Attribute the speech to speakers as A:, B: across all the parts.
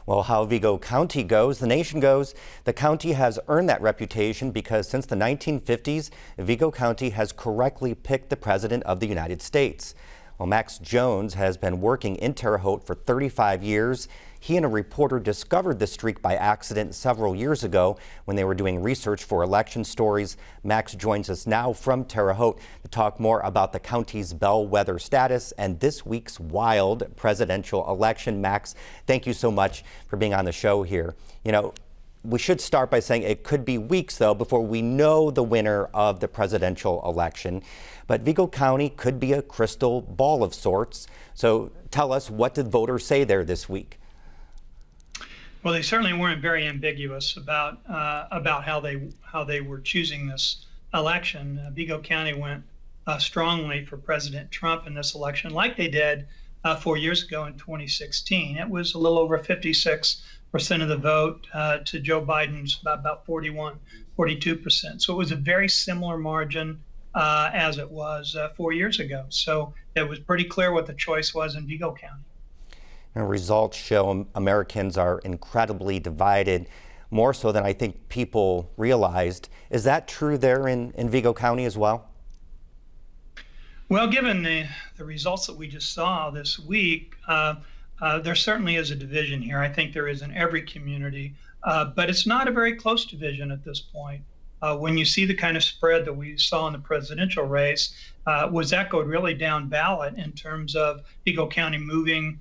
A: Well, how Vigo County goes, the nation goes. The county has earned that reputation because since the 1950s, Vigo County has correctly picked the President of the United States. Well, Max Jones has been working in Terre Haute for 35 years. He and a reporter discovered the streak by accident several years ago when they were doing research for election stories. Max joins us now from Terre Haute to talk more about the county's bellwether status and this week's wild presidential election. Max, thank you so much for being on the show here. You know, we should start by saying it could be weeks, though, before we know the winner of the presidential election. But Vigo County could be a crystal ball of sorts. So tell us, what did voters say there this week?
B: Well, they certainly weren't very ambiguous about how they were choosing this election. Vigo County went strongly for President Trump in this election, like they did 4 years ago in 2016. It was a little over 56% of the vote to Joe Biden's about 41, 42%. So it was a very similar margin as it was 4 years ago. So it was pretty clear what the choice was in Vigo County.
A: And results show Americans are incredibly divided, more so than I think people realized. Is that true there in Vigo County as well?
B: Well, given the results that we just saw this week, there certainly is a division here. I think there is in every community, but it's not a very close division at this point. When you see the kind of spread that we saw in the presidential race, was echoed really down ballot in terms of Vigo County moving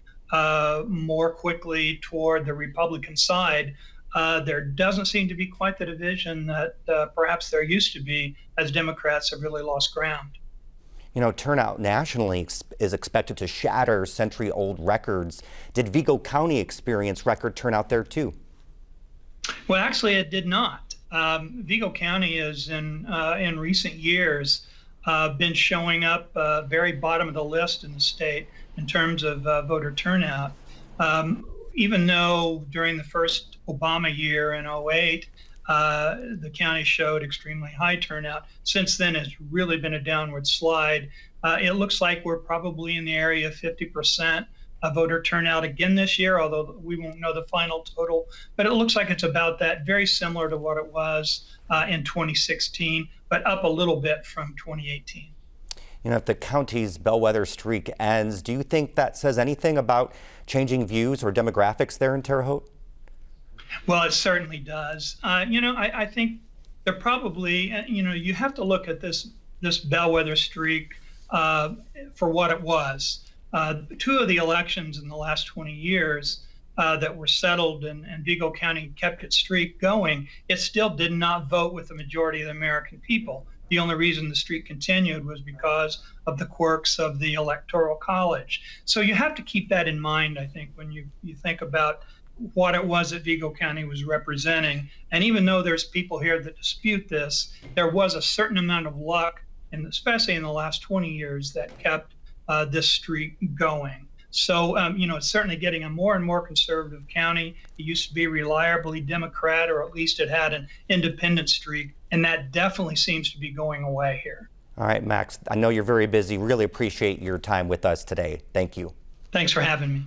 B: more quickly toward the Republican side. There doesn't seem to be quite the division that perhaps there used to be, as Democrats have really lost ground.
A: You know, turnout nationally is expected to shatter century-old records. Did Vigo County experience record turnout there too?
B: Well, actually, it did not. Vigo County is in recent years been showing up very bottom of the list in the state in terms of voter turnout. Even though during the first Obama year in 2008, the county showed extremely high turnout. Since then, it's really been a downward slide. It looks like we're probably in the area of 50% voter turnout again this year, although we won't know the final total. But it looks like it's about that, very similar to what it was in 2016, but up a little bit from 2018.
A: You know, if the county's bellwether streak ends, do you think that says anything about changing views or demographics there in Terre Haute?
B: Well, it certainly does. You know, I think they're probably, you know, you have to look at this bellwether streak for what it was. Two of the elections in the last 20 years that were settled and Vigo County kept its streak going, it still did not vote with the majority of the American people. The only reason the streak continued was because of the quirks of the Electoral College. So you have to keep that in mind, I think, when you think about what it was that Vigo County was representing. And even though there's people here that dispute this, there was a certain amount of luck, and especially in the last 20 years, that kept this streak going. So, you know, it's certainly getting a more and more conservative county. It used to be reliably Democrat, or at least it had an independent streak, and that definitely seems to be going away here.
A: All right, Max, I know you're very busy. Really appreciate your time with us today. Thank you.
B: Thanks for having me.